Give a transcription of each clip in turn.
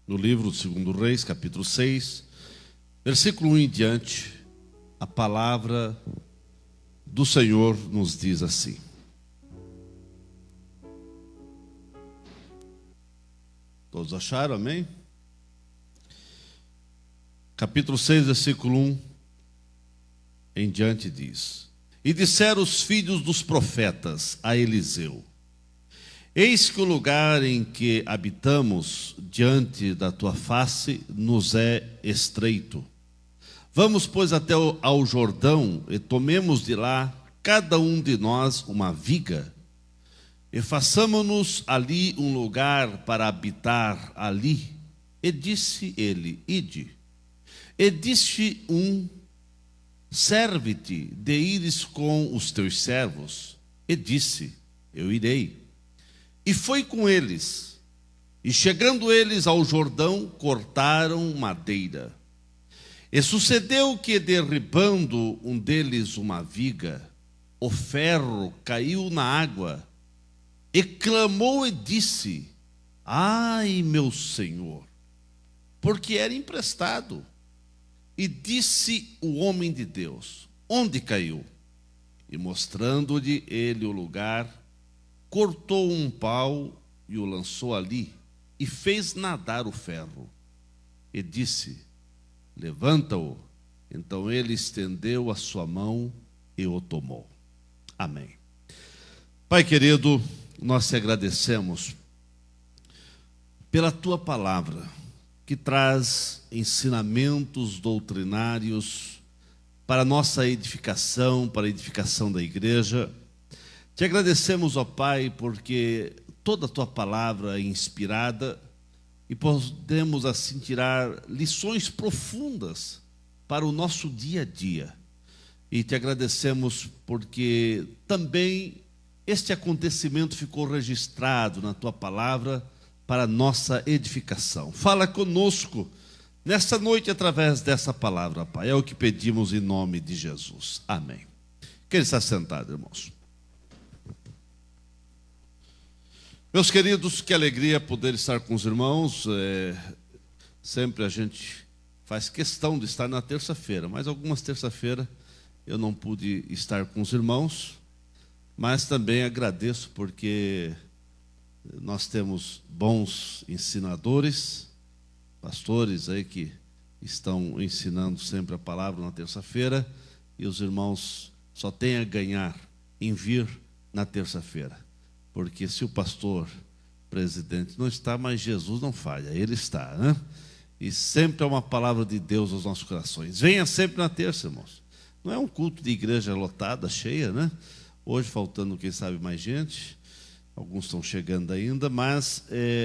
No livro de 2 Reis, capítulo 6, versículo 1 em diante, a palavra do Senhor nos diz assim: todos acharam, amém? Capítulo 6, versículo 1 em diante diz: E disseram os filhos dos profetas a Eliseu: Eis que o lugar em que habitamos diante da tua face nos é estreito. Vamos, pois, até ao Jordão e tomemos de lá cada um de nós uma viga e façamos-nos ali um lugar para habitar ali. E disse ele: Ide. E disse um: Serve-te de ires com os teus servos. E disse: Eu irei. E foi com eles. E chegando eles ao Jordão, cortaram madeira. E sucedeu que, derribando um deles uma viga, o ferro caiu na água. E clamou e disse: Ai, meu senhor, porque era emprestado. E disse o homem de Deus: Onde caiu? E mostrando-lhe ele o lugar, cortou um pau e o lançou ali, e fez nadar o ferro. E disse: Levanta-o. Então ele estendeu a sua mão e o tomou. Amém. Pai querido, nós te agradecemos pela tua palavra, que traz ensinamentos doutrinários para a nossa edificação, para a edificação da igreja. Te agradecemos, ó Pai, porque toda a tua palavra é inspirada e podemos assim tirar lições profundas para o nosso dia a dia. E te agradecemos porque também este acontecimento ficou registrado na tua palavra para a nossa edificação. Fala conosco nessa noite através dessa palavra, Pai. É o que pedimos em nome de Jesus. Amém. Quem está sentado, irmãos? Meus queridos, que alegria poder estar com os irmãos. Sempre a gente faz questão de estar na terça-feira, mas algumas terça-feiras eu não pude estar com os irmãos, mas também agradeço porque nós temos bons ensinadores, pastores aí que estão ensinando sempre a palavra na terça-feira, e os irmãos só têm a ganhar em vir na terça-feira. Porque se o pastor presidente não está, mas Jesus não falha, ele está, né? E sempre é uma palavra de Deus aos nossos corações. Venha sempre na terça, irmãos. Não é um culto de igreja lotada, cheia, né? Hoje faltando, quem sabe, mais gente. Alguns estão chegando ainda, mas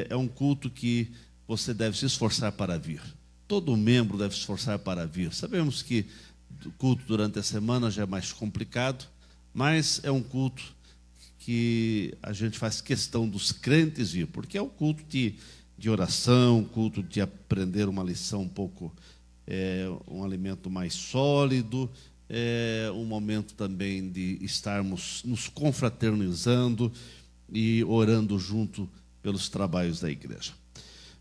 é um culto que você deve se esforçar para vir. Todo membro deve se esforçar para vir. Sabemos que o culto durante a semana já é mais complicado, mas é um culto que a gente faz questão dos crentes vir, porque é um culto de oração, culto de aprender uma lição um pouco, um alimento mais sólido, um momento também de estarmos nos confraternizando e orando junto pelos trabalhos da igreja.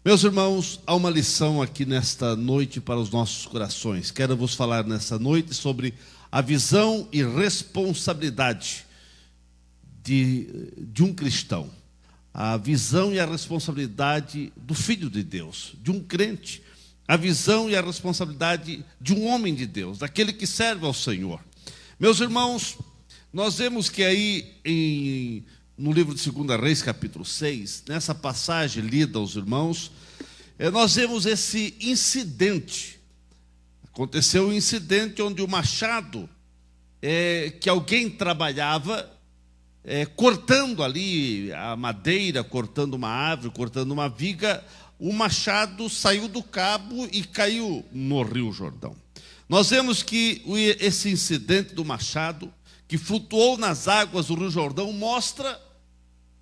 Meus irmãos, há uma lição aqui nesta noite para os nossos corações. Quero vos falar nessa noite sobre a visão e responsabilidade de um cristão, a visão e a responsabilidade do Filho de Deus, de um crente, a visão e a responsabilidade de um homem de Deus, daquele que serve ao Senhor. Meus irmãos, nós vemos que aí no livro de 2 Reis, capítulo 6, nessa passagem lida aos irmãos, nós vemos esse incidente. Aconteceu um incidente onde o machado que alguém trabalhava, cortando ali a madeira, cortando uma árvore, cortando uma viga, o machado saiu do cabo e caiu no Rio Jordão. Nós vemos que esse incidente do machado, que flutuou nas águas do Rio Jordão, mostra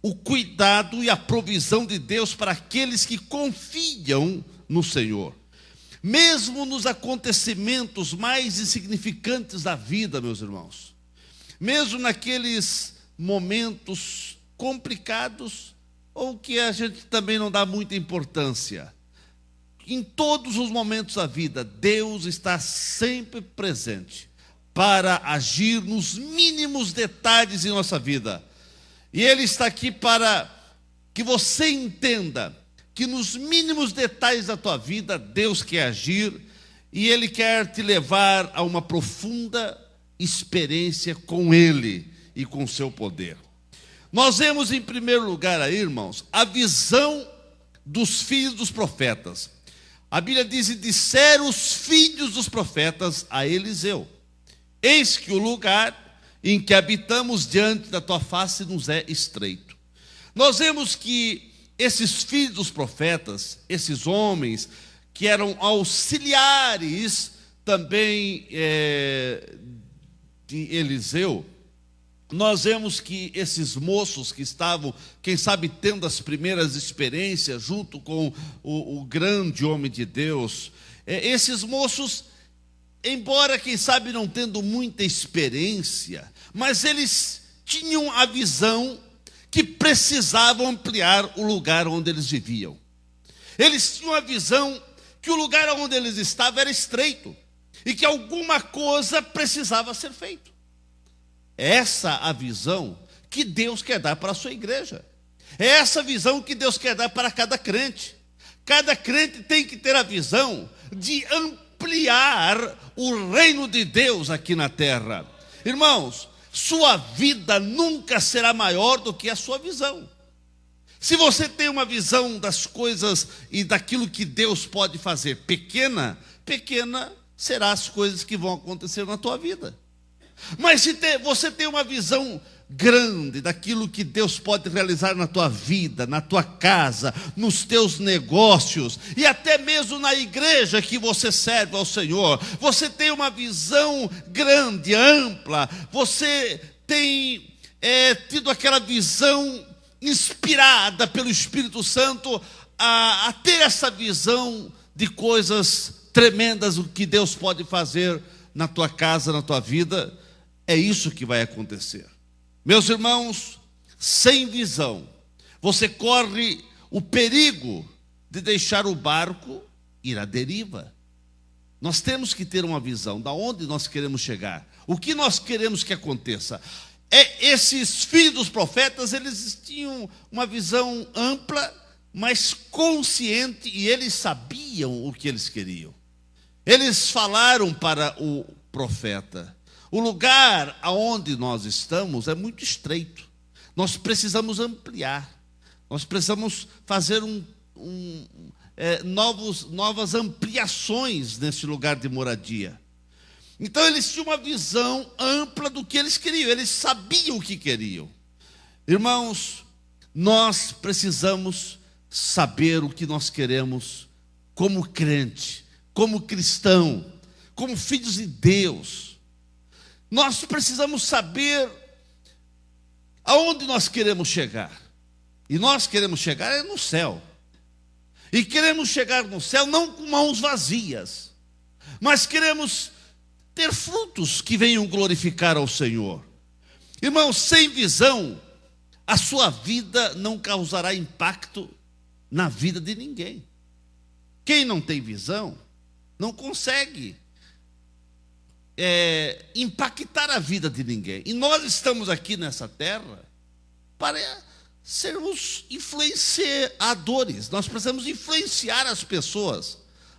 o cuidado e a provisão de Deus para aqueles que confiam no Senhor. Mesmo nos acontecimentos mais insignificantes da vida, meus irmãos, mesmo naqueles momentos complicados ou que a gente também não dá muita importância, em todos os momentos da vida, Deus está sempre presente para agir nos mínimos detalhes de nossa vida. E Ele está aqui para que você entenda que nos mínimos detalhes da tua vida, Deus quer agir e Ele quer te levar a uma profunda experiência com Ele e com o seu poder. Nós vemos em primeiro lugar aí, irmãos, a visão dos filhos dos profetas. A Bíblia diz: e disseram os filhos dos profetas a Eliseu: eis que o lugar em que habitamos diante da tua face nos é estreito. Nós vemos que esses filhos dos profetas, esses homens que eram auxiliares também de Eliseu, nós vemos que esses moços que estavam, quem sabe, tendo as primeiras experiências junto com o grande homem de Deus, esses moços, embora quem sabe não tendo muita experiência, mas eles tinham a visão que precisavam ampliar o lugar onde eles viviam. Eles tinham a visão que o lugar onde eles estavam era estreito e que alguma coisa precisava ser feita. Essa a visão que Deus quer dar para a sua igreja. É essa visão que Deus quer dar para cada crente. Cada crente tem que ter a visão de ampliar o reino de Deus aqui na terra. Irmãos, sua vida nunca será maior do que a sua visão. Se você tem uma visão das coisas e daquilo que Deus pode fazer pequena serão as coisas que vão acontecer na tua vida. Mas se você tem uma visão grande daquilo que Deus pode realizar na tua vida, na tua casa, nos teus negócios e até mesmo na igreja que você serve ao Senhor, você tem uma visão grande, ampla, você tem tido aquela visão inspirada pelo Espírito Santo a ter essa visão de coisas tremendas, o que Deus pode fazer na tua casa, na tua vida. É isso que vai acontecer. Meus irmãos, sem visão, você corre o perigo de deixar o barco ir à deriva. Nós temos que ter uma visão de onde nós queremos chegar, o que nós queremos que aconteça. Esses filhos dos profetas, eles tinham uma visão ampla, mas consciente, e eles sabiam o que eles queriam. Eles falaram para o profeta: o lugar aonde nós estamos é muito estreito. Nós precisamos ampliar. Nós precisamos fazer novas ampliações nesse lugar de moradia. Então eles tinham uma visão ampla do que eles queriam. Eles sabiam o que queriam. Irmãos, nós precisamos saber o que nós queremos como crente, como cristão, como filhos de Deus. Nós precisamos saber aonde nós queremos chegar. E nós queremos chegar no céu. E queremos chegar no céu não com mãos vazias, mas queremos ter frutos que venham glorificar ao Senhor. Irmãos, sem visão, a sua vida não causará impacto na vida de ninguém. Quem não tem visão não consegue impactar a vida de ninguém. E nós estamos aqui nessa terra para sermos influenciadores. Nós precisamos influenciar as pessoas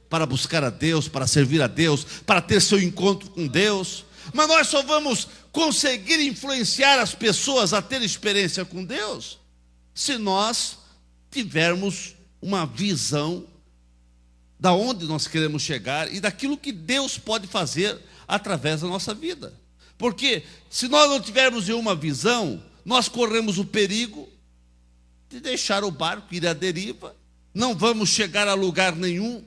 para buscar a Deus, para servir a Deus, para ter seu encontro com Deus. Mas nós só vamos conseguir influenciar as pessoas a ter experiência com Deus se nós tivermos uma visão da onde nós queremos chegar e daquilo que Deus pode fazer através da nossa vida. Porque se nós não tivermos nenhuma visão, nós corremos o perigo de deixar o barco ir à deriva, não vamos chegar a lugar nenhum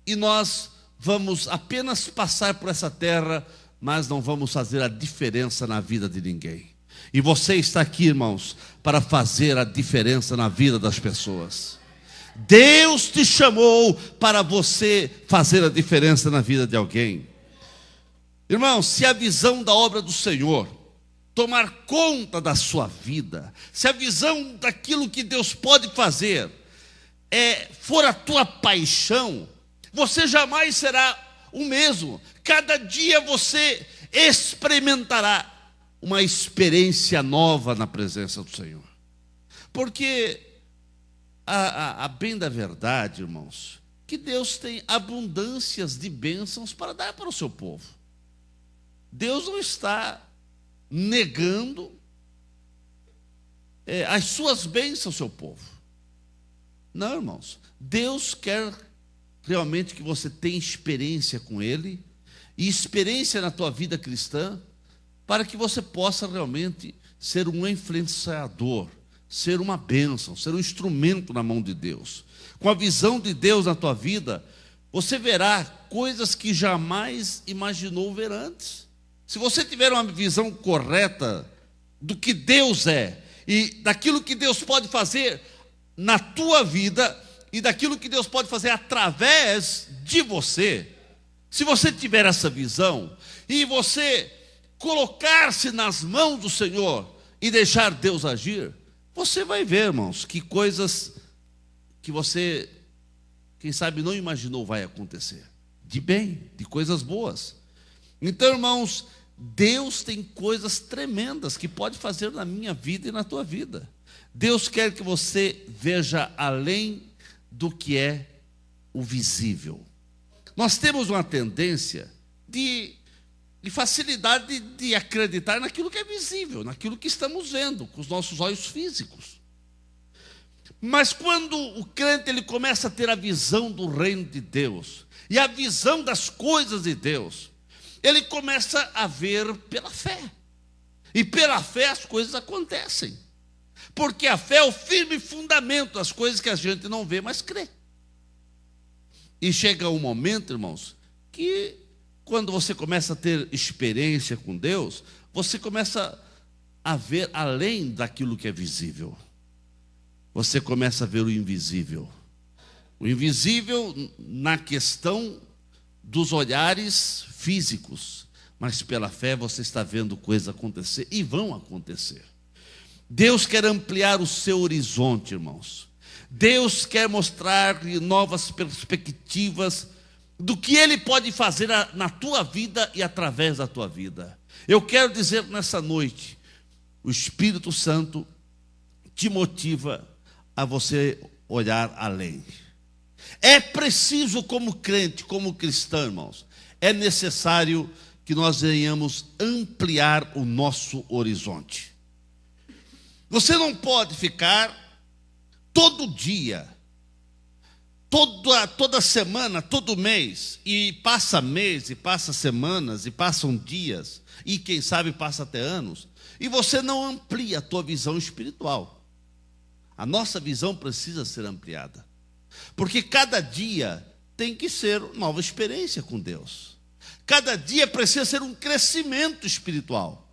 e nós vamos apenas passar por essa terra, mas não vamos fazer a diferença na vida de ninguém. E você está aqui, irmãos, para fazer a diferença na vida das pessoas. Deus te chamou para você fazer a diferença na vida de alguém. Irmãos, se a visão da obra do Senhor tomar conta da sua vida, se a visão daquilo que Deus pode fazer for a tua paixão, Você jamais será o mesmo. Cada dia você experimentará uma experiência nova na presença do Senhor. Porque, a bem da verdade, irmãos, que Deus tem abundâncias de bênçãos para dar para o seu povo. Deus não está negando as suas bênçãos ao seu povo. Não, irmãos. Deus quer realmente que você tenha experiência com Ele, e experiência na tua vida cristã, para que você possa realmente ser um influenciador, ser uma bênção, ser um instrumento na mão de Deus. Com a visão de Deus na tua vida, você verá coisas que jamais imaginou ver antes. Se você tiver uma visão correta do que Deus é, e daquilo que Deus pode fazer na tua vida, e daquilo que Deus pode fazer através de você, se você tiver essa visão, e você colocar-se nas mãos do Senhor, e deixar Deus agir, você vai ver, irmãos, que coisas que você, quem sabe, não imaginou vai acontecer. De bem, de coisas boas. Então, irmãos, Deus tem coisas tremendas que pode fazer na minha vida e na tua vida. Deus quer que você veja além do que é o visível. Nós temos uma tendência de facilidade de acreditar naquilo que é visível, naquilo que estamos vendo com os nossos olhos físicos. Mas quando o crente ele começa a ter a visão do reino de Deus e a visão das coisas de Deus, ele começa a ver pela fé. E pela fé as coisas acontecem. Porque a fé é o firme fundamento das coisas que a gente não vê, mas crê. E chega um momento, irmãos, que quando você começa a ter experiência com Deus, você começa a ver além daquilo que é visível. Você começa a ver o invisível. O invisível na questão dos olhares físicos, mas pela fé você está vendo coisas acontecer e vão acontecer. Deus quer ampliar o seu horizonte, irmãos. Deus quer mostrar novas perspectivas do que Ele pode fazer na tua vida e através da tua vida. Eu quero dizer nessa noite, o Espírito Santo te motiva a você olhar além. É preciso, como crente, como cristão, irmãos, é necessário que nós venhamos ampliar o nosso horizonte. Você não pode ficar todo dia, toda semana, todo mês, e passa semanas, e passam dias, e quem sabe passa até anos, e você não amplia a tua visão espiritual. A nossa visão precisa ser ampliada, porque cada dia tem que ser uma nova experiência com Deus. Cada dia precisa ser um crescimento espiritual.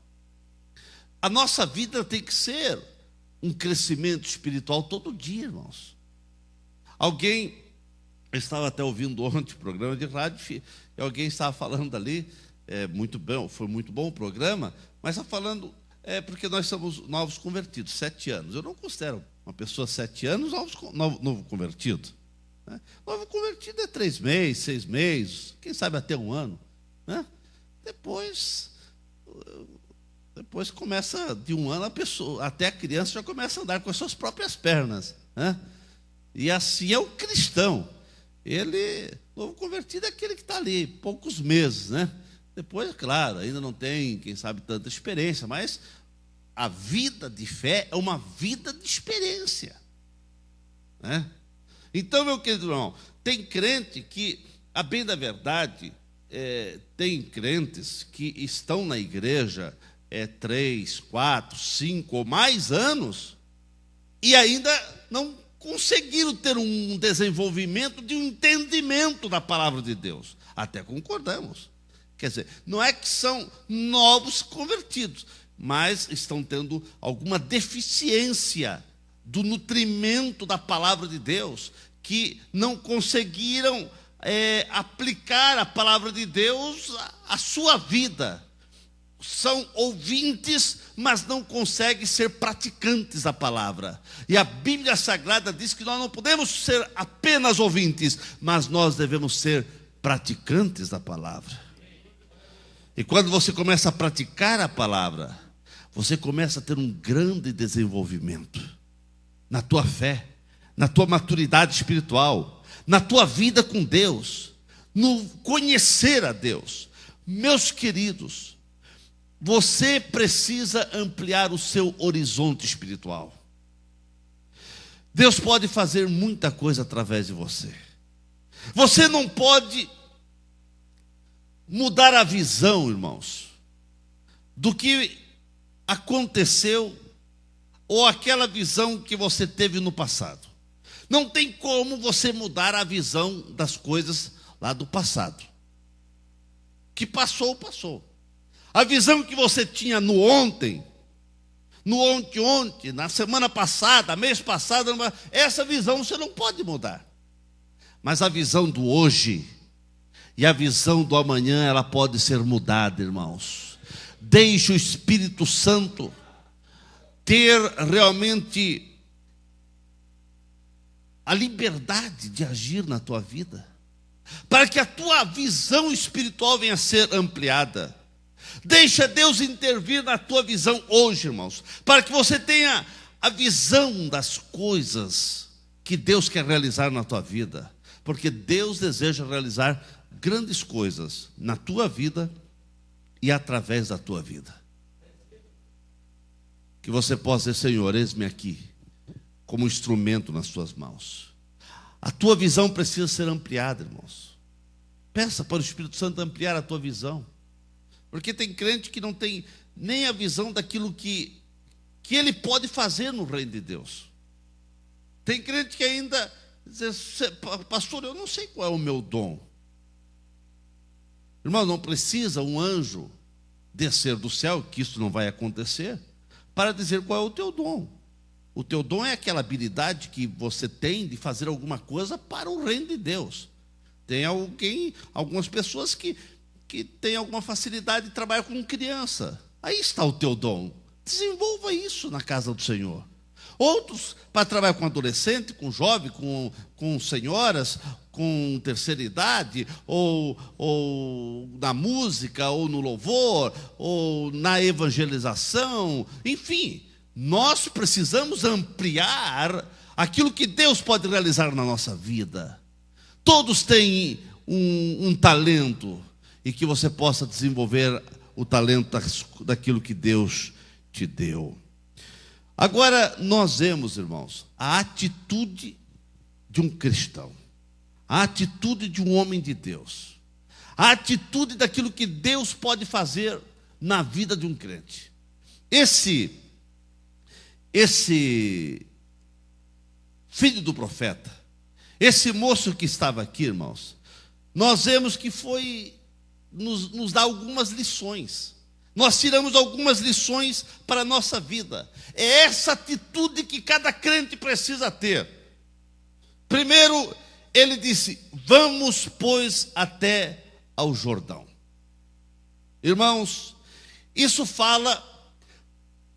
A nossa vida tem que ser um crescimento espiritual todo dia, irmãos. Alguém, eu estava até ouvindo ontem o programa de rádio, e alguém estava falando ali, muito bom, foi muito bom o programa, mas está falando, porque nós somos novos convertidos, 7 anos. Eu não considero uma pessoa 7 anos novo convertido. Né? Novo convertido é 3 meses, 6 meses, quem sabe até 1 ano. Né? Depois começa de 1 ano, até a criança já começa a andar com as suas próprias pernas. Né? E assim é o cristão. Novo convertido é aquele que está ali, poucos meses, né? Depois, claro, ainda não tem, quem sabe, tanta experiência, mas a vida de fé é uma vida de experiência. Né? Então, meu querido irmão, tem crente que, a bem da verdade, tem crentes que estão na igreja 3, 4, 5 ou mais anos e ainda não conseguiram ter um desenvolvimento de um entendimento da palavra de Deus. Até concordamos. Quer dizer, não é que são novos convertidos, mas estão tendo alguma deficiência do nutrimento da palavra de Deus, que não conseguiram aplicar a palavra de Deus à sua vida. são ouvintes, mas não conseguem ser praticantes da palavra. E a Bíblia Sagrada diz que nós não podemos ser apenas ouvintes, mas nós devemos ser praticantes da palavra. E quando você começa a praticar a palavra, você começa a ter um grande desenvolvimento na tua fé, na tua maturidade espiritual, na tua vida com Deus, no conhecer a Deus. Meus queridos, você precisa ampliar o seu horizonte espiritual. Deus pode fazer muita coisa através de você. Você não pode mudar a visão, irmãos, do que aconteceu ou aquela visão que você teve no passado. Não tem como você mudar a visão das coisas lá do passado. Que passou, passou. A visão que você tinha no ontem, no ontem, na semana passada, mês passado, essa visão você não pode mudar. Mas a visão do hoje e a visão do amanhã, ela pode ser mudada, irmãos. Deixe o Espírito Santo ter realmente a liberdade de agir na tua vida, para que a tua visão espiritual venha a ser ampliada. Deixa Deus intervir na tua visão hoje, irmãos, para que você tenha a visão das coisas que Deus quer realizar na tua vida, porque Deus deseja realizar grandes coisas na tua vida e através da tua vida. Que você possa dizer: Senhor, eis-me aqui como instrumento nas tuas mãos. A tua visão precisa ser ampliada, irmãos. Peça para o Espírito Santo ampliar a tua visão. Porque tem crente que não tem nem a visão daquilo que ele pode fazer no reino de Deus. Tem crente que ainda diz: pastor, eu não sei qual é o meu dom. Irmão, não precisa um anjo descer do céu, que isso não vai acontecer, para dizer qual é o teu dom. O teu dom é aquela habilidade que você tem de fazer alguma coisa para o reino de Deus. Tem algumas pessoas que têm alguma facilidade de trabalhar com criança. Aí está o teu dom. Desenvolva isso na casa do Senhor. Outros para trabalhar com adolescente, com jovem, com senhoras, com terceira idade, ou na música, ou no louvor, ou na evangelização, enfim. Nós precisamos ampliar aquilo que Deus pode realizar na nossa vida. Todos têm um talento, e que você possa desenvolver o talento daquilo que Deus te deu. Agora, nós vemos, irmãos, a atitude de um cristão, a atitude de um homem de Deus, a atitude daquilo que Deus pode fazer na vida de um crente. Esse filho do profeta, esse moço que estava aqui, irmãos, nós vemos que nos dá algumas lições. Nós tiramos algumas lições para a nossa vida. É essa atitude que cada crente precisa ter. Primeiro, ele disse: vamos, pois, até ao Jordão. Irmãos, isso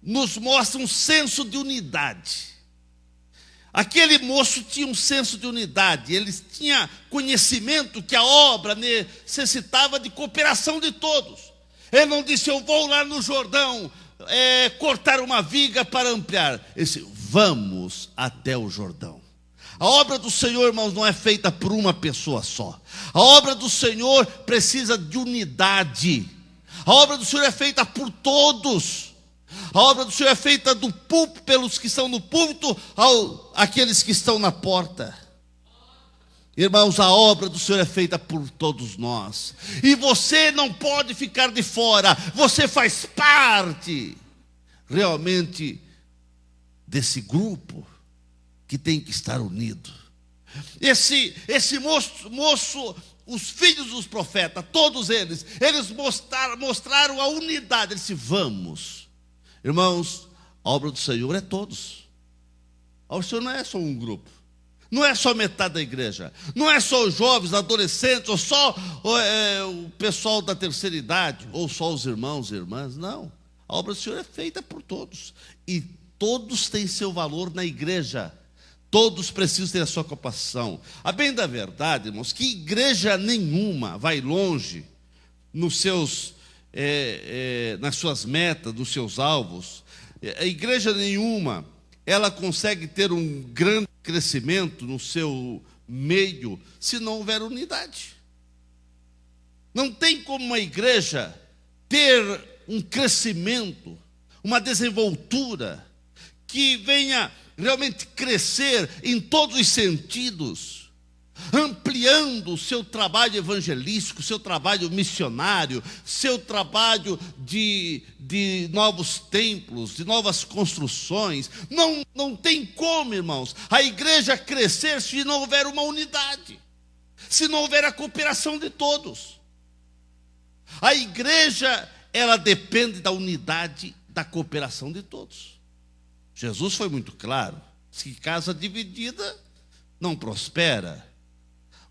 nos mostra um senso de unidade. Aquele moço tinha um senso de unidade, ele tinha conhecimento que a obra necessitava de cooperação de todos. Ele não disse: eu vou lá no Jordão cortar uma viga para ampliar. Ele disse: vamos até o Jordão. A obra do Senhor, irmãos, não é feita por uma pessoa só. A obra do Senhor precisa de unidade. A obra do Senhor é feita por todos. A obra do Senhor é feita do púlpito, pelos que estão no púlpito, aqueles que estão na porta. Irmãos, a obra do Senhor é feita por todos nós. E você não pode ficar de fora. Você faz parte, realmente, desse grupo que tem que estar unido. Esse moço, os filhos dos profetas, todos eles mostraram a unidade. Eles disseram: vamos. Irmãos, a obra do Senhor é todos. A obra do Senhor não é só um grupo. Não é só metade da igreja, não é só os jovens, adolescentes, ou só o pessoal da terceira idade, ou só os irmãos e irmãs, não. A obra do Senhor é feita por todos, e todos têm seu valor na igreja, todos precisam ter a sua ocupação. A bem da verdade, irmãos, que igreja nenhuma vai longe nos seus, nas suas metas, nos seus alvos. A igreja nenhuma, ela consegue ter um grande crescimento no seu meio se não houver unidade. Não tem como uma igreja ter um crescimento, uma desenvoltura que venha realmente crescer em todos os sentidos, ampliando o seu trabalho evangelístico, seu trabalho missionário, seu trabalho de novos templos, de novas construções. Não tem como, irmãos, a igreja crescer se não houver uma unidade, se não houver a cooperação de todos. A igreja, ela depende da unidade, da cooperação de todos. Jesus foi muito claro, que casa dividida não prospera.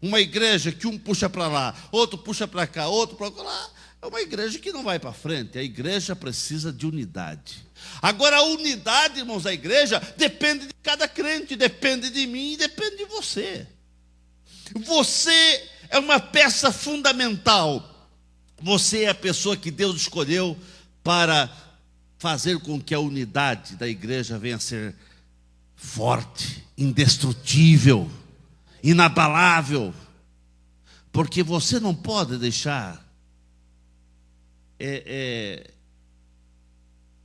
Uma igreja que um puxa para lá, outro puxa para cá, outro para lá, é uma igreja que não vai para frente. A igreja precisa de unidade. Agora, a unidade, irmãos, da igreja depende de cada crente, depende de mim e depende de você. Você é uma peça fundamental. Você é a pessoa que Deus escolheu para fazer com que a unidade da igreja venha a ser forte, indestrutível, inabalável, porque você não pode deixar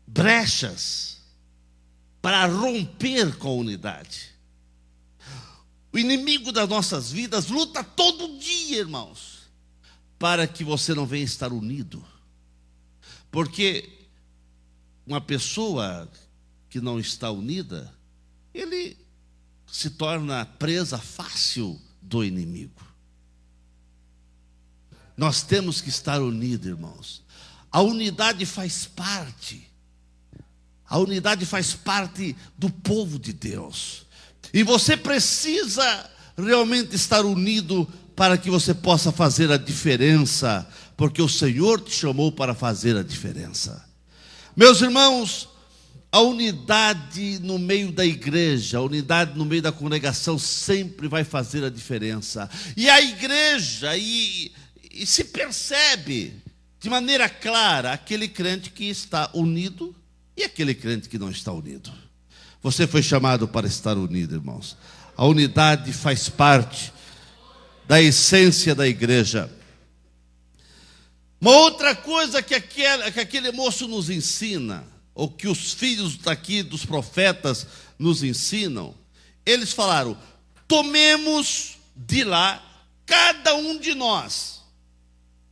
brechas para romper com a unidade. O inimigo das nossas vidas luta todo dia, irmãos, para que você não venha estar unido, porque uma pessoa que não está unida, ele se torna presa fácil do inimigo. Nós temos que estar unidos, irmãos. A unidade faz parte. A unidade faz parte do povo de Deus. E você precisa realmente estar unido para que você possa fazer a diferença, porque o Senhor te chamou para fazer a diferença. Meus irmãos, a unidade no meio da igreja, a unidade no meio da congregação sempre vai fazer a diferença. E a igreja, e se percebe de maneira clara aquele crente que está unido e aquele crente que não está unido. Você foi chamado para estar unido, irmãos. A unidade faz parte da essência da igreja. Uma outra coisa que aquele moço nos ensina, ou que os filhos daqui dos profetas nos ensinam, eles falaram: tomemos de lá, cada um de nós,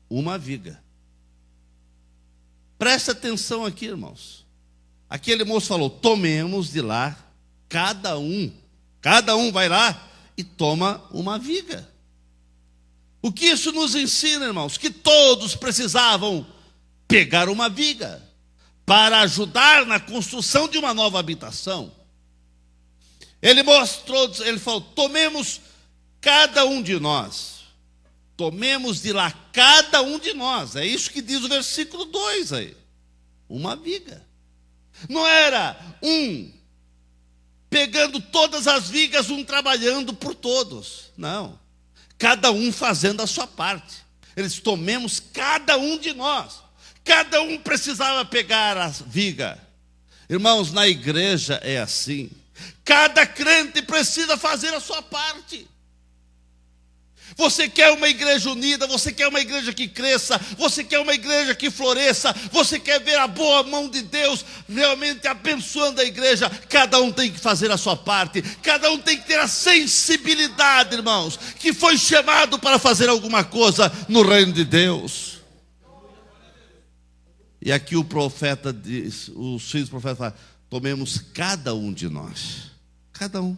uma viga. Presta atenção aqui, irmãos. Aquele moço falou: tomemos de lá, cada um vai lá e toma uma viga. O que isso nos ensina, irmãos? Que todos precisavam pegar uma viga para ajudar na construção de uma nova habitação. Ele falou: tomemos cada um de nós. Tomemos de lá cada um de nós. É isso que diz o versículo 2 aí. Uma viga. Não era um pegando todas as vigas, um trabalhando por todos. Não. Cada um fazendo a sua parte. Eles tomemos cada um de nós. Cada um precisava pegar a viga. Irmãos, na igreja é assim. Cada crente precisa fazer a sua parte. Você quer uma igreja unida, você quer uma igreja que cresça, você quer uma igreja que floresça, você quer ver a boa mão de Deus realmente abençoando a igreja. Cada um tem que fazer a sua parte, cada um tem que ter a sensibilidade, irmãos, que foi chamado para fazer alguma coisa no reino de Deus. E aqui o profeta diz, os filhos do profeta falam: tomemos cada um de nós. Cada um.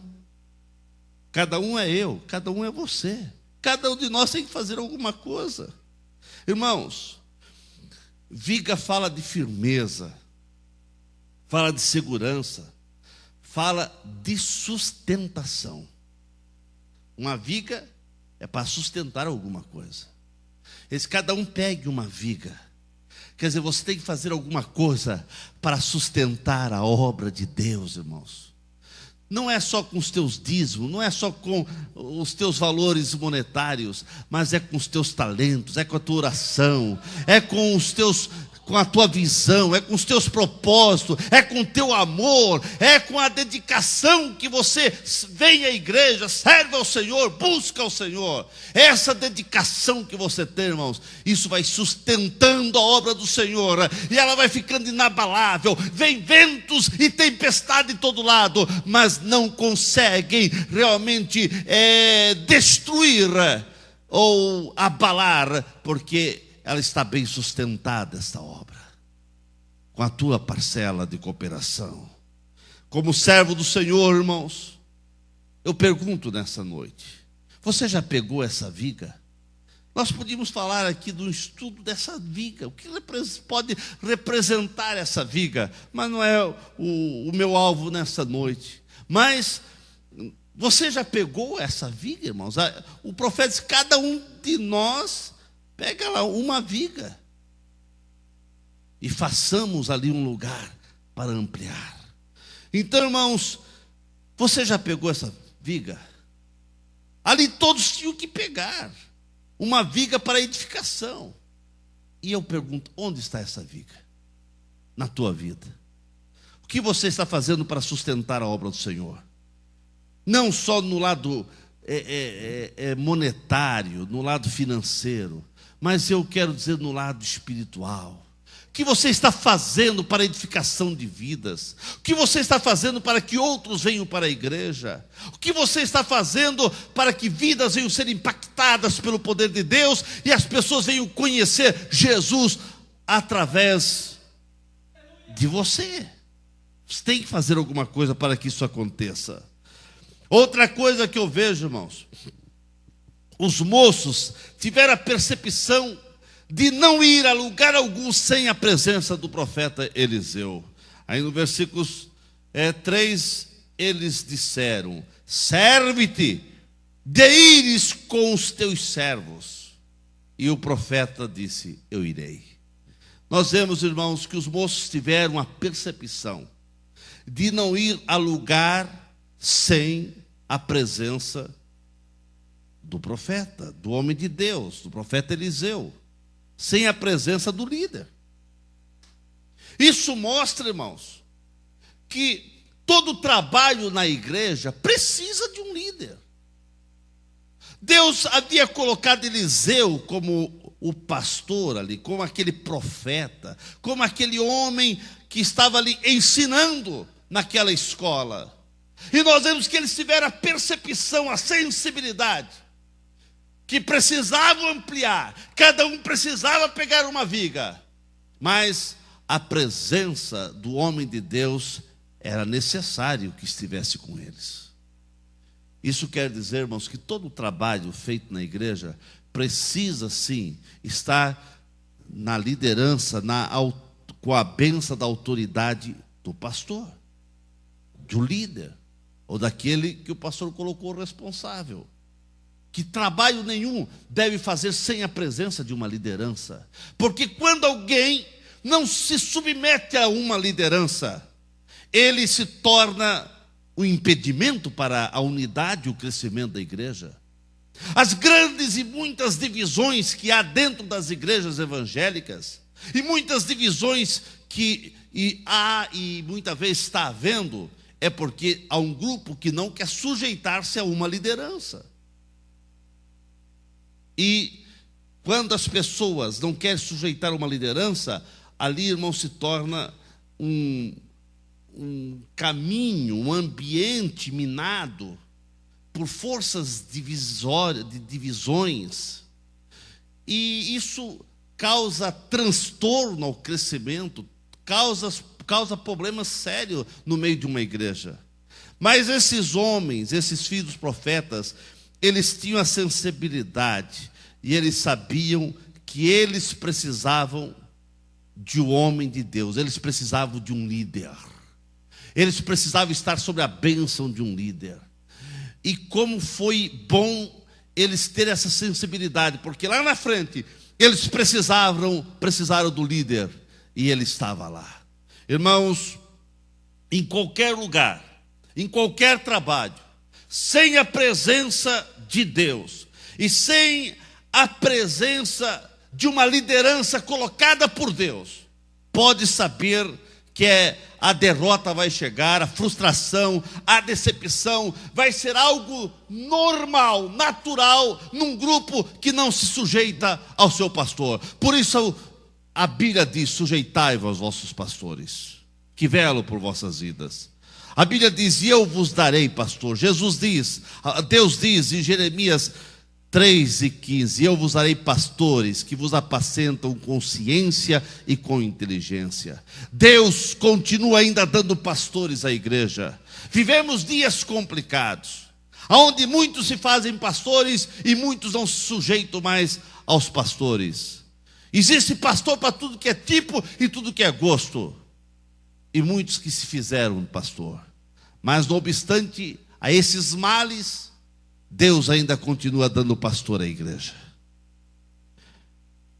Cada um é eu, cada um é você. Cada um de nós tem que fazer alguma coisa. Irmãos, viga fala de firmeza, fala de segurança, fala de sustentação. Uma viga é para sustentar alguma coisa. Cada um pegue uma viga. Quer dizer, você tem que fazer alguma coisa para sustentar a obra de Deus, irmãos. Não é só com os teus dízimos, não é só com os teus valores monetários, mas é com os teus talentos, é com a tua oração, é com a tua visão, é com os teus propósitos, é com o teu amor, é com a dedicação que você vem à igreja, serve ao Senhor, busca ao Senhor. Essa dedicação que você tem, irmãos, isso vai sustentando a obra do Senhor, e ela vai ficando inabalável. Vem ventos e tempestade de todo lado, mas não conseguem realmente destruir ou abalar, porque ela está bem sustentada, esta obra, com a tua parcela de cooperação. Como servo do Senhor, irmãos, eu pergunto nessa noite: você já pegou essa viga? Nós podíamos falar aqui do estudo dessa viga, o que pode representar essa viga, mas não é o meu alvo nessa noite. Mas você já pegou essa viga, irmãos? O profeta diz: cada um de nós pega lá uma viga e façamos ali um lugar para ampliar. Então, irmãos, você já pegou essa viga? Ali todos tinham que pegar uma viga para edificação. E eu pergunto: onde está essa viga? Na tua vida. O que você está fazendo para sustentar a obra do Senhor? Não só no lado monetário, no lado financeiro, mas eu quero dizer no lado espiritual. O que você está fazendo para a edificação de vidas? O que você está fazendo para que outros venham para a igreja? O que você está fazendo para que vidas venham ser impactadas pelo poder de Deus e as pessoas venham conhecer Jesus através de você? Você tem que fazer alguma coisa para que isso aconteça. Outra coisa que eu vejo, irmãos, os moços tiveram a percepção de não ir a lugar algum sem a presença do profeta Eliseu. Aí no versículo 3, eles disseram: serve-te de ires com os teus servos. E o profeta disse: eu irei. Nós vemos, irmãos, que os moços tiveram a percepção de não ir a lugar sem a presença do profeta, do homem de Deus, do profeta Eliseu, sem a presença do líder. Isso mostra, irmãos, que todo trabalho na igreja precisa de um líder. Deus havia colocado Eliseu como o pastor ali, como aquele profeta, como aquele homem que estava ali ensinando naquela escola. E nós vemos que eles tiveram a percepção, a sensibilidade, que precisavam ampliar, cada um precisava pegar uma viga, mas a presença do homem de Deus era necessário que estivesse com eles. Isso quer dizer, irmãos, que todo o trabalho feito na igreja precisa sim estar na liderança, com a bênção da autoridade do pastor, do líder, ou daquele que o pastor colocou responsável. Que trabalho nenhum deve fazer sem a presença de uma liderança. Porque quando alguém não se submete a uma liderança, ele se torna um impedimento para a unidade e o crescimento da igreja. As grandes e muitas divisões que há dentro das igrejas evangélicas, e muitas divisões que há e muitas vezes está havendo, é porque há um grupo que não quer sujeitar-se a uma liderança. E quando as pessoas não querem sujeitar uma liderança, ali, irmão, se torna um caminho, um ambiente minado por forças divisórias, de divisões. E isso causa transtorno ao crescimento, causa problemas sérios no meio de uma igreja. Mas esses homens, esses filhos dos profetas, eles tinham a sensibilidade e eles sabiam que eles precisavam de um homem de Deus, eles precisavam de um líder, eles precisavam estar sob a bênção de um líder. E como foi bom eles terem essa sensibilidade, porque lá na frente eles precisaram do líder, e ele estava lá. Irmãos, em qualquer lugar, em qualquer trabalho, sem a presença de Deus e sem a presença de uma liderança colocada por Deus, pode saber que a derrota vai chegar, a frustração, a decepção, vai ser algo normal, natural, num grupo que não se sujeita ao seu pastor. Por isso a Bíblia diz: sujeitai-vos aos vossos pastores, que velam por vossas vidas. A Bíblia diz: e eu vos darei pastor. Deus diz em Jeremias 3:15: eu vos darei pastores que vos apacentam com ciência e com inteligência. Deus continua ainda dando pastores à igreja. Vivemos dias complicados, onde muitos se fazem pastores e muitos não se sujeitam mais aos pastores. Existe pastor para tudo que é tipo e tudo que é gosto, e muitos que se fizeram pastor. Mas não obstante a esses males, Deus ainda continua dando pastor à igreja.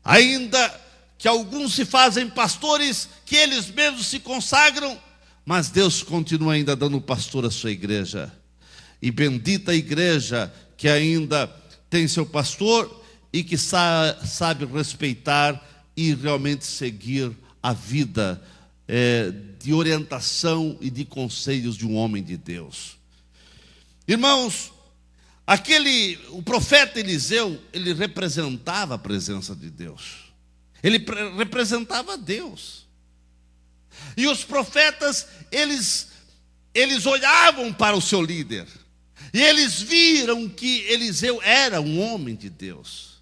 Ainda que alguns se fazem pastores, que eles mesmos se consagram, mas Deus continua ainda dando pastor à sua igreja. E bendita a igreja que ainda tem seu pastor e que sabe respeitar e realmente seguir a vida de orientação e de conselhos de um homem de Deus. Irmãos, o profeta Eliseu, ele representava a presença de Deus. Ele representava Deus. E os profetas, eles olhavam para o seu líder, e eles viram que Eliseu era um homem de Deus.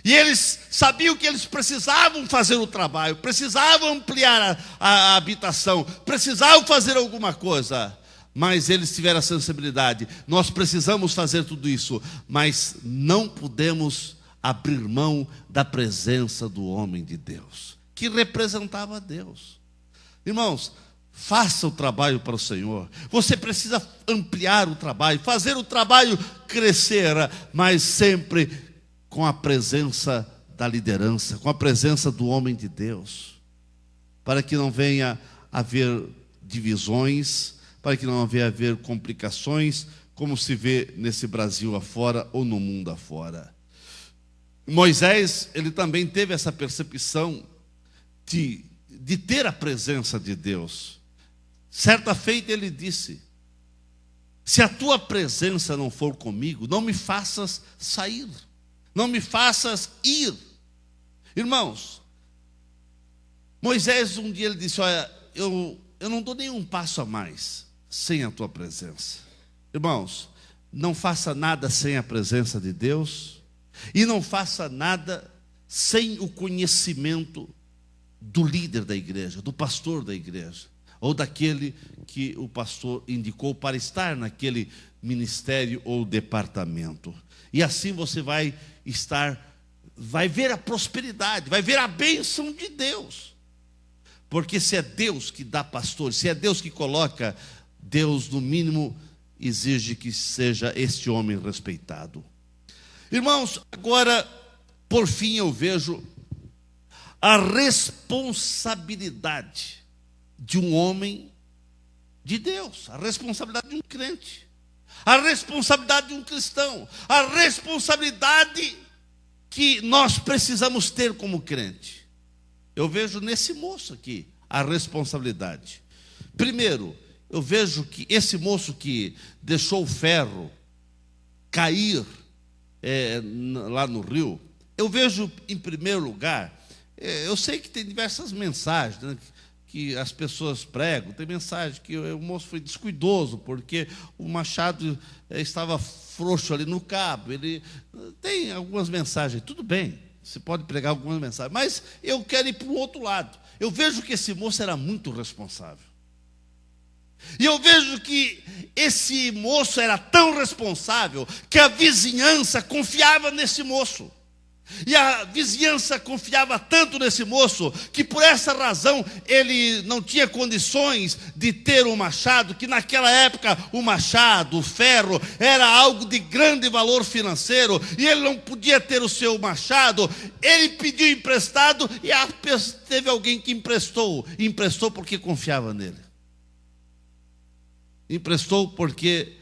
E eles sabiam que eles precisavam fazer o trabalho, precisavam ampliar a habitação, precisavam fazer alguma coisa. Mas eles tiveram a sensibilidade: nós precisamos fazer tudo isso, mas não podemos abrir mão da presença do homem de Deus, que representava Deus. Irmãos, faça o trabalho para o Senhor. Você precisa ampliar o trabalho, fazer o trabalho crescer, mas sempre com a presença da liderança, com a presença do homem de Deus, para que não venha haver divisões, para que não venha haver complicações, como se vê nesse Brasil afora ou no mundo afora. Moisés, ele também teve essa percepção de ter a presença de Deus. Certa feita ele disse: se a tua presença não for comigo, não me faças sair, não me faças ir. Irmãos, Moisés um dia ele disse: olha, eu não dou nenhum passo a mais sem a tua presença. Irmãos, não faça nada sem a presença de Deus, e não faça nada sem o conhecimento do líder da igreja, do pastor da igreja, ou daquele que o pastor indicou para estar naquele ministério ou departamento. E assim você vai ver a prosperidade, vai ver a bênção de Deus. Porque se é Deus que dá pastor, se é Deus que coloca, Deus no mínimo exige que seja este homem respeitado. Irmãos, agora, por fim, eu vejo a responsabilidade de um homem de Deus, a responsabilidade de um crente, a responsabilidade de um cristão, a responsabilidade que nós precisamos ter como crente. Eu vejo nesse moço aqui a responsabilidade. Primeiro, eu vejo que esse moço que deixou o ferro cair lá no rio, eu vejo, em primeiro lugar, eu sei que tem diversas mensagens, né, que as pessoas pregam. Tem mensagem que o moço foi descuidoso, porque o machado estava frouxo ali no cabo. Ele tem algumas mensagens, tudo bem, você pode pregar algumas mensagens, mas eu quero ir para o outro lado. Eu vejo que esse moço era muito responsável. E eu vejo que esse moço era tão responsável que a vizinhança confiava nesse moço. E a vizinhança confiava tanto nesse moço, que por essa razão ele não tinha condições de ter um machado, que naquela época o machado, o ferro, era algo de grande valor financeiro, e ele não podia ter o seu machado. Ele pediu emprestado, e teve alguém que emprestou porque confiava nele. Emprestou porque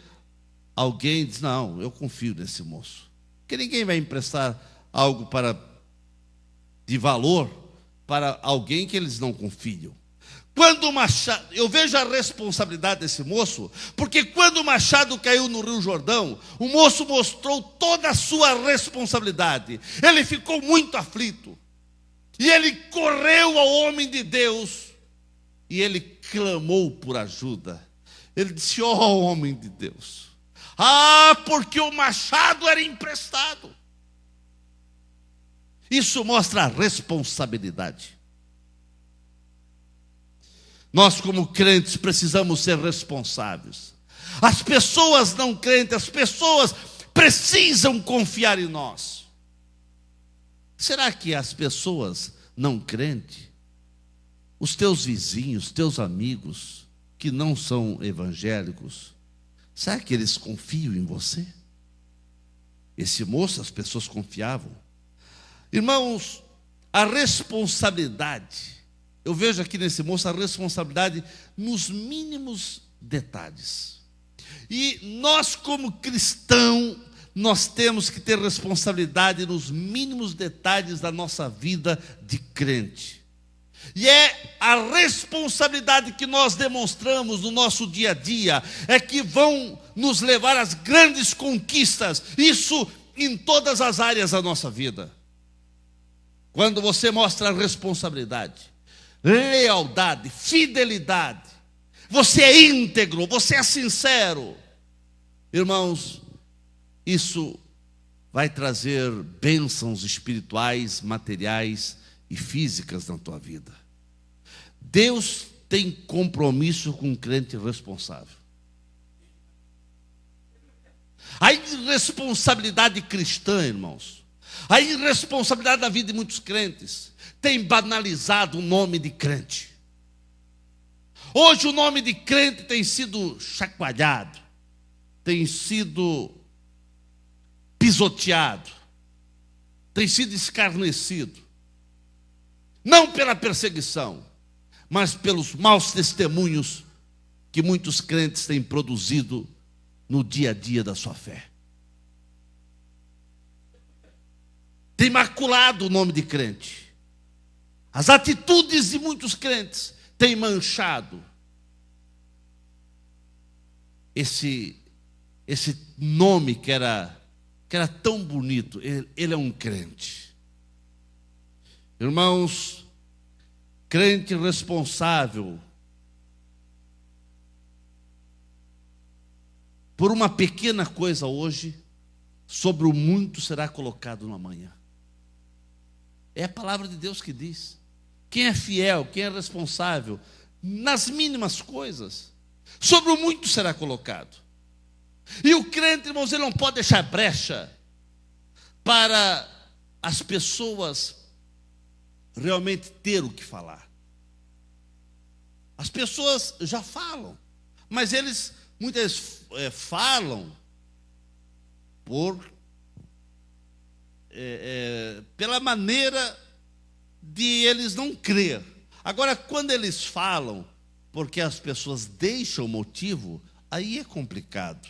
alguém disse: não, eu confio nesse moço. Porque ninguém vai emprestar algo de valor para alguém que eles não confiam. Quando o machado, eu vejo a responsabilidade desse moço, porque quando o machado caiu no Rio Jordão, o moço mostrou toda a sua responsabilidade. Ele ficou muito aflito, e ele correu ao homem de Deus, e ele clamou por ajuda. Ele disse: ó homem de Deus, porque o machado era emprestado. Isso mostra a responsabilidade. Nós, como crentes, precisamos ser responsáveis. As pessoas não crentes, as pessoas precisam confiar em nós. Será que as pessoas não crentes, os teus vizinhos, teus amigos, que não são evangélicos, será que eles confiam em você? Esse moço, as pessoas confiavam. Irmãos, a responsabilidade, eu vejo aqui nesse moço a responsabilidade nos mínimos detalhes. E nós, como cristãos, nós temos que ter responsabilidade nos mínimos detalhes da nossa vida de crente. E é a responsabilidade que nós demonstramos no nosso dia a dia, é que vão nos levar às grandes conquistas, isso em todas as áreas da nossa vida. Quando você mostra responsabilidade, lealdade, fidelidade, você é íntegro, você é sincero, irmãos, isso vai trazer bênçãos espirituais, materiais e físicas na tua vida. Deus tem compromisso com um crente responsável. A irresponsabilidade cristã, irmãos, a irresponsabilidade da vida de muitos crentes tem banalizado o nome de crente. Hoje o nome de crente tem sido chacoalhado, tem sido pisoteado, tem sido escarnecido. Não pela perseguição, mas pelos maus testemunhos que muitos crentes têm produzido no dia a dia da sua fé. Tem maculado o nome de crente. As atitudes de muitos crentes têm manchado esse nome que era tão bonito. Ele é um crente. Irmãos, crente responsável por uma pequena coisa hoje, sobre o muito será colocado no amanhã. É a palavra de Deus que diz. Quem é fiel, quem é responsável, nas mínimas coisas, sobre o muito será colocado. E o crente, irmãos, ele não pode deixar brecha para as pessoas realmente ter o que falar. As pessoas já falam, mas eles muitas vezes falam pela maneira de eles não crer. Agora, quando eles falam porque as pessoas deixam o motivo, aí é complicado.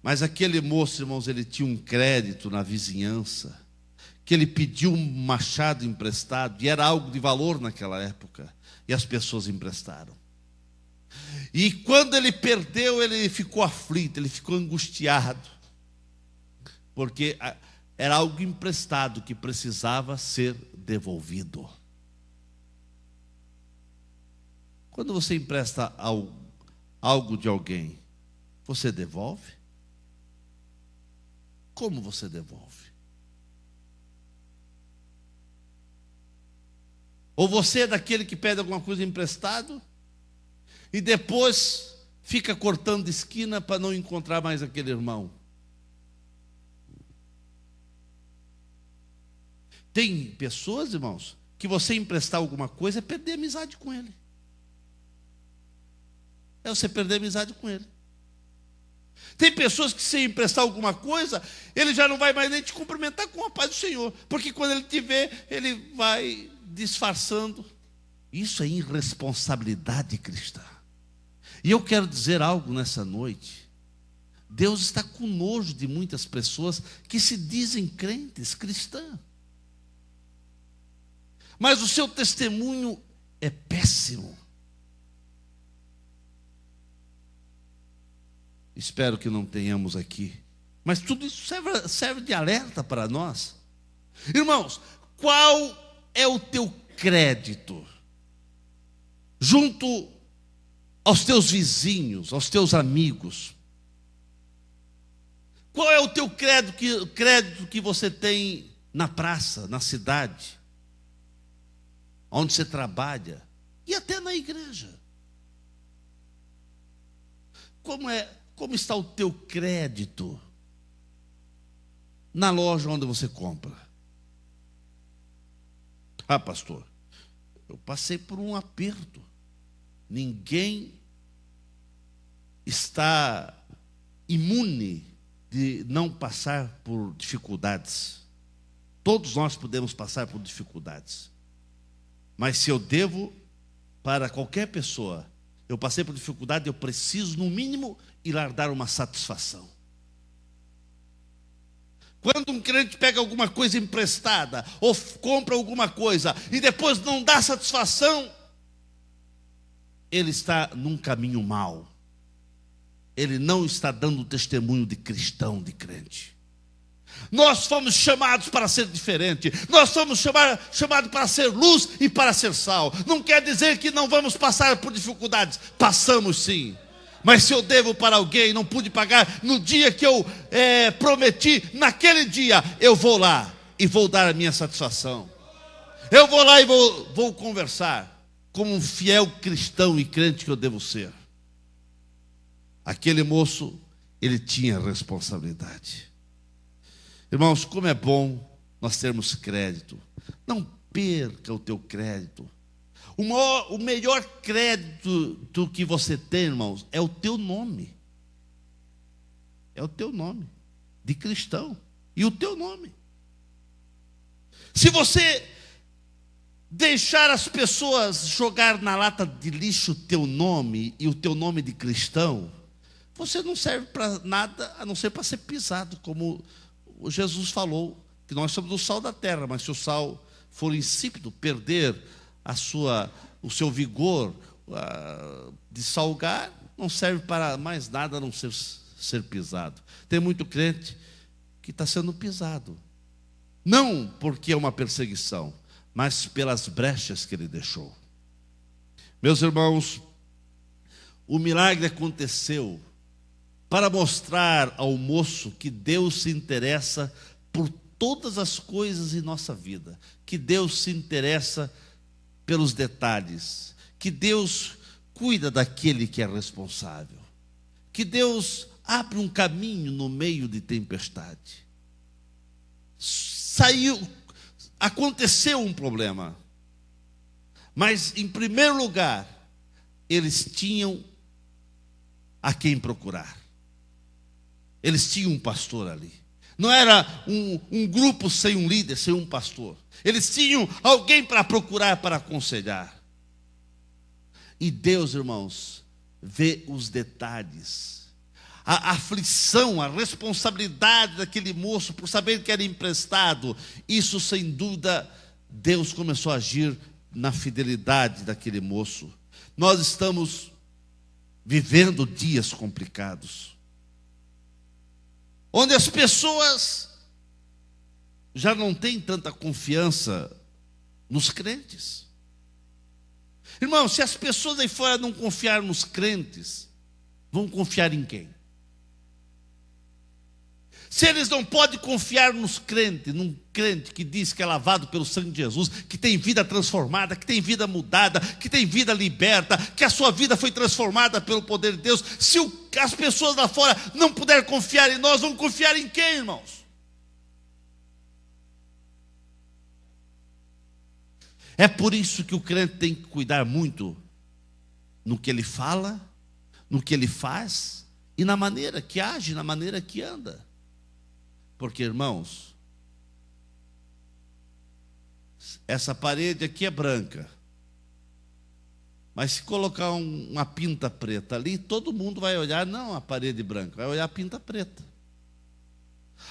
Mas aquele moço, irmãos, ele tinha um crédito na vizinhança, que ele pediu um machado emprestado, e era algo de valor naquela época, e as pessoas emprestaram. E quando ele perdeu, ele ficou aflito, ele ficou angustiado, porque era algo emprestado que precisava ser devolvido. Quando você empresta algo de alguém, você devolve? Como você devolve? Ou você é daquele que pede alguma coisa emprestado e depois fica cortando esquina para não encontrar mais aquele irmão? Tem pessoas, irmãos, que você emprestar alguma coisa é perder a amizade com ele. É você perder a amizade com ele. Tem pessoas que, se emprestar alguma coisa, ele já não vai mais nem te cumprimentar com a paz do Senhor, porque quando ele te vê, ele vai disfarçando. Isso é irresponsabilidade cristã. E eu quero dizer algo nessa noite. Deus está com nojo de muitas pessoas que se dizem crentes, cristãs, mas o seu testemunho é péssimo. Espero que não tenhamos aqui, mas tudo isso serve de alerta para nós. Irmãos, qual é o teu crédito junto aos teus vizinhos, aos teus amigos? Qual é o teu crédito que você tem na praça, na cidade, onde você trabalha e até na igreja? Como está o teu crédito na loja onde você compra? Ah, pastor, eu passei por um aperto. Ninguém está imune de não passar por dificuldades. Todos nós podemos passar por dificuldades. Mas se eu devo para qualquer pessoa, eu passei por dificuldade, eu preciso, no mínimo, ir lá dar uma satisfação. Quando um crente pega alguma coisa emprestada, ou compra alguma coisa, e depois não dá satisfação, ele está num caminho mau. Ele não está dando testemunho de cristão, de crente. Nós fomos chamados para ser diferente. Nós fomos chamados para ser luz e para ser sal. Não quer dizer que não vamos passar por dificuldades. Passamos sim. Mas se eu devo para alguém, não pude pagar no dia que eu prometi, naquele dia eu vou lá e vou dar a minha satisfação. Eu vou lá e vou conversar como um fiel cristão e crente que eu devo ser. Aquele moço, ele tinha responsabilidade. Irmãos, como é bom nós termos crédito. Não perca o teu crédito. O melhor crédito que você tem, irmãos, é o teu nome. É o teu nome de cristão. E o teu nome. Se você deixar as pessoas jogar na lata de lixo o teu nome e o teu nome de cristão, você não serve para nada a não ser para ser pisado, como Jesus falou, que nós somos o sal da terra, mas se o sal for insípido, perder o seu vigor de salgar, não serve para mais nada a não ser pisado. Tem muito crente que está sendo pisado, não porque é uma perseguição, mas pelas brechas que ele deixou. Meus irmãos, o milagre aconteceu para mostrar ao moço que Deus se interessa por todas as coisas em nossa vida, que Deus se interessa pelos detalhes, que Deus cuida daquele que é responsável, que Deus abre um caminho no meio de tempestade. Aconteceu um problema, mas em primeiro lugar, eles tinham a quem procurar. Eles tinham um pastor ali. Não era um grupo sem um líder, sem um pastor. Eles tinham alguém para procurar, para aconselhar. E Deus, irmãos, vê os detalhes. A aflição, a responsabilidade daquele moço por saber que era emprestado. Isso, sem dúvida, Deus começou a agir na fidelidade daquele moço. Nós estamos vivendo dias complicados, onde as pessoas já não têm tanta confiança nos crentes. Irmão, se as pessoas aí fora não confiar nos crentes, vão confiar em quem? Se eles não podem confiar nos crentes, num crente que diz que é lavado pelo sangue de Jesus, que tem vida transformada, que tem vida mudada, que tem vida liberta, que a sua vida foi transformada pelo poder de Deus, se as pessoas lá fora não puderem confiar em nós, vão confiar em quem, irmãos? É por isso que o crente tem que cuidar muito no que ele fala, no que ele faz e na maneira que age, na maneira que anda. Porque, irmãos, essa parede aqui é branca, mas se colocar uma pinta preta ali, todo mundo vai olhar, não a parede branca, vai olhar a pinta preta.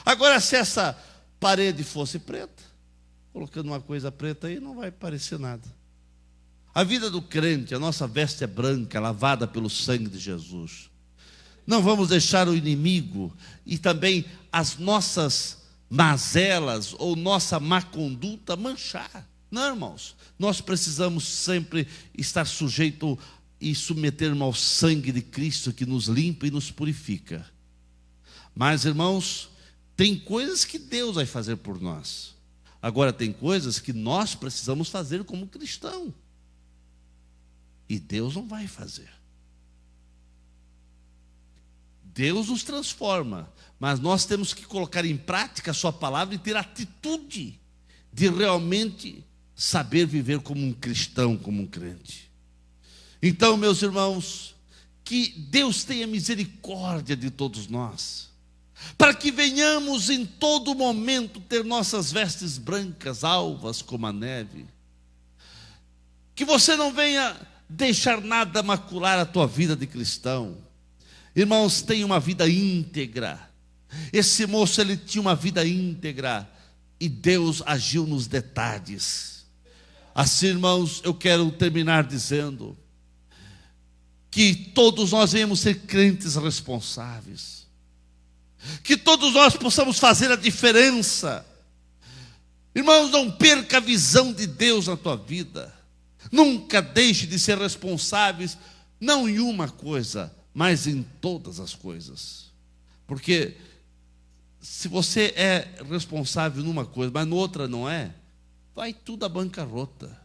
Agora, se essa parede fosse preta, colocando uma coisa preta aí, não vai parecer nada. A vida do crente, a nossa veste é branca, lavada pelo sangue de Jesus. Não vamos deixar o inimigo e também as nossas mazelas ou nossa má conduta manchar. Não, irmãos, nós precisamos sempre estar sujeito e submetermos ao sangue de Cristo que nos limpa e nos purifica. Mas, irmãos, tem coisas que Deus vai fazer por nós. Agora tem coisas que nós precisamos fazer como cristão. E Deus não vai fazer. Deus nos transforma, mas nós temos que colocar em prática a sua palavra e ter atitude de realmente saber viver como um cristão, como um crente. Então, meus irmãos, que Deus tenha misericórdia de todos nós, para que venhamos em todo momento ter nossas vestes brancas, alvas como a neve. Que você não venha deixar nada macular a tua vida de cristão. Irmãos, tenha uma vida íntegra. Esse moço, ele tinha uma vida íntegra e Deus agiu nos detalhes. Assim, irmãos, eu quero terminar dizendo que todos nós venhamos ser crentes responsáveis, que todos nós possamos fazer a diferença. Irmãos, não perca a visão de Deus na tua vida. Nunca deixe de ser responsáveis, não em uma coisa, mas em todas as coisas. Porque se você é responsável numa coisa, mas noutra não é, vai tudo à bancarrota.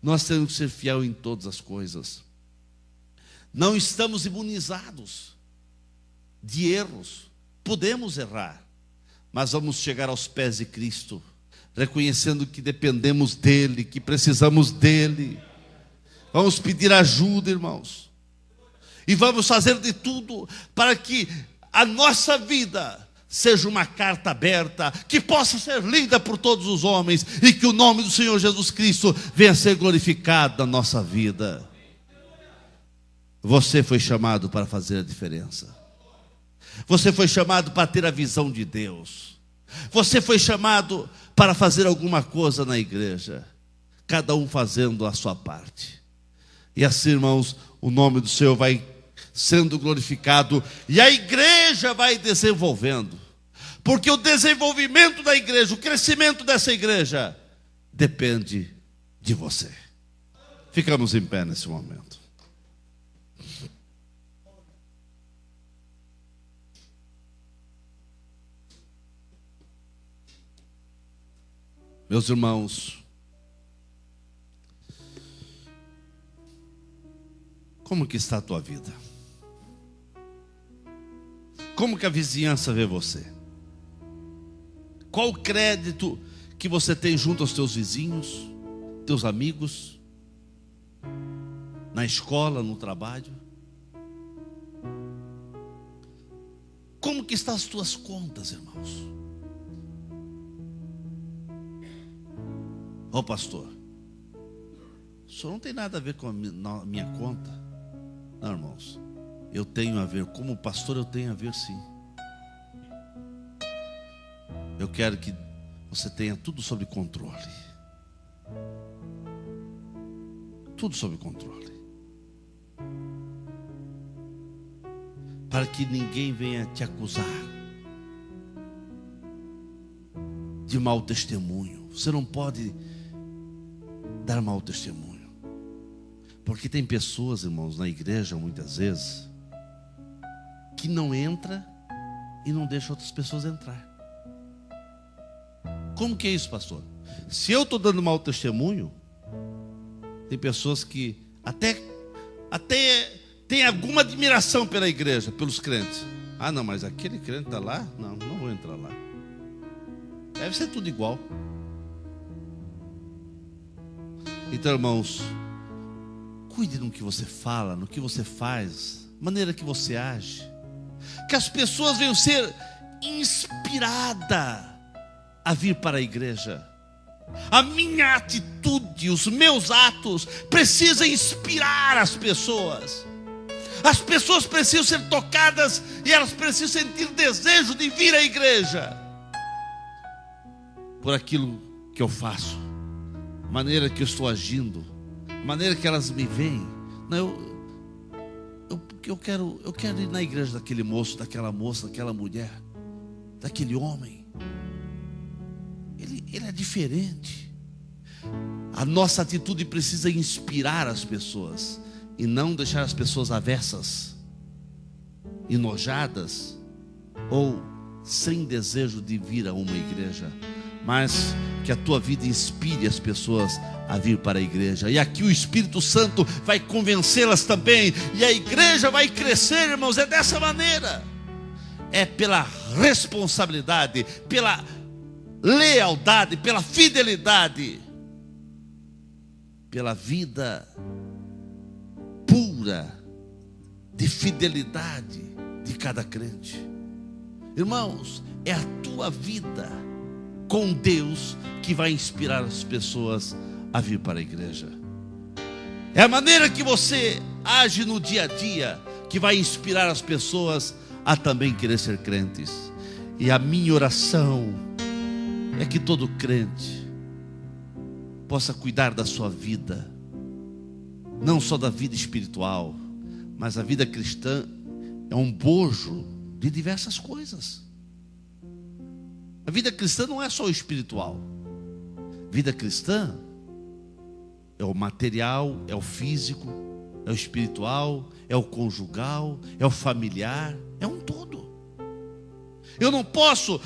Nós temos que ser fiel em todas as coisas. Não estamos imunizados de erros. Podemos errar, mas vamos chegar aos pés de Cristo, reconhecendo que dependemos dEle, que precisamos dEle. Vamos pedir ajuda, irmãos. E vamos fazer de tudo para que a nossa vida seja uma carta aberta, que possa ser lida por todos os homens e que o nome do Senhor Jesus Cristo venha a ser glorificado na nossa vida. Você foi chamado para fazer a diferença. Você foi chamado para ter a visão de Deus. Você foi chamado para fazer alguma coisa na igreja. Cada um fazendo a sua parte. E assim, irmãos, o nome do Senhor vai sendo glorificado e a igreja vai desenvolvendo. Porque o desenvolvimento da igreja, o crescimento dessa igreja, depende de você. Ficamos em pé nesse momento. Meus irmãos, como que está a tua vida? Como que a vizinhança vê você? Qual o crédito que você tem junto aos teus vizinhos, teus amigos, na escola, no trabalho? Como que estão as tuas contas, irmãos? Ô pastor, o senhor não tem nada a ver com a minha conta? Não, irmãos, eu tenho a ver, como pastor eu tenho a ver sim. Eu quero que você tenha tudo sob controle. Tudo sob controle. Para que ninguém venha te acusar de mau testemunho. Você não pode dar mau testemunho. Porque tem pessoas, irmãos, na igreja muitas vezes que não entra e não deixa outras pessoas entrar. Como que é isso, pastor? Se eu estou dando mau testemunho, tem pessoas que até tem alguma admiração pela igreja, pelos crentes. Ah, não, mas aquele crente está lá? Não, não vou entrar lá. Deve ser tudo igual. Então, irmãos, cuide no que você fala, no que você faz, maneira que você age, que as pessoas venham ser inspiradas a vir para a igreja. A minha atitude, os meus atos precisam inspirar as pessoas. As pessoas precisam ser tocadas e elas precisam sentir desejo de vir à igreja por aquilo que eu faço, a maneira que eu estou agindo, a maneira que elas me veem. Não, eu quero ir na igreja daquele moço, daquela moça, daquela mulher, daquele homem. Ele é diferente. A nossa atitude precisa inspirar as pessoas e não deixar as pessoas aversas, enojadas ou sem desejo de vir a uma igreja, mas que a tua vida inspire as pessoas a vir para a igreja. E aqui o Espírito Santo vai convencê-las também, e a igreja vai crescer, irmãos. É dessa maneira, é pela responsabilidade, pela lealdade, pela fidelidade, pela vida pura de fidelidade de cada crente. Irmãos, é a tua vida com Deus que vai inspirar as pessoas a vir para a igreja. É a maneira que você age no dia a dia que vai inspirar as pessoas a também querer ser crentes. E a minha oração é que todo crente possa cuidar da sua vida, não só da vida espiritual, mas a vida cristã é um bojo de diversas coisas. A vida cristã não é só o espiritual. Vida cristã é o material, é o físico, é o espiritual, é o conjugal, é o familiar, é um todo. Eu não posso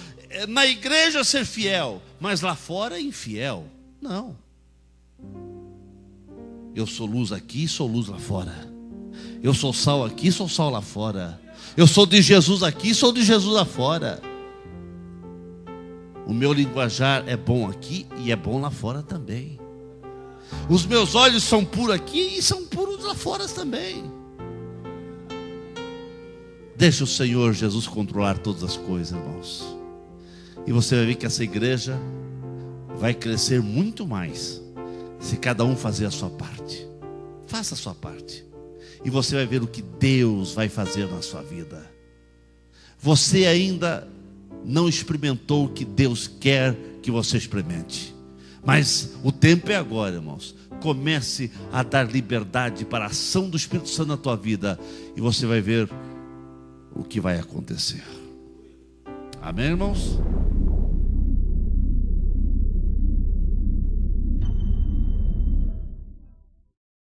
na igreja ser fiel, mas lá fora infiel. Não. Eu sou luz aqui, sou luz lá fora. Eu sou sal aqui, sou sal lá fora. Eu sou de Jesus aqui, sou de Jesus lá fora. O meu linguajar é bom aqui e é bom lá fora também. Os meus olhos são puros aqui e são puros lá fora também. Deixa o Senhor Jesus controlar todas as coisas, irmãos. E você vai ver que essa igreja vai crescer muito mais se cada um fazer a sua parte. Faça a sua parte. E você vai ver o que Deus vai fazer na sua vida. Você ainda não experimentou o que Deus quer que você experimente. Mas o tempo é agora, irmãos. Comece a dar liberdade para a ação do Espírito Santo na tua vida. E você vai ver o que vai acontecer. Amém, irmãos?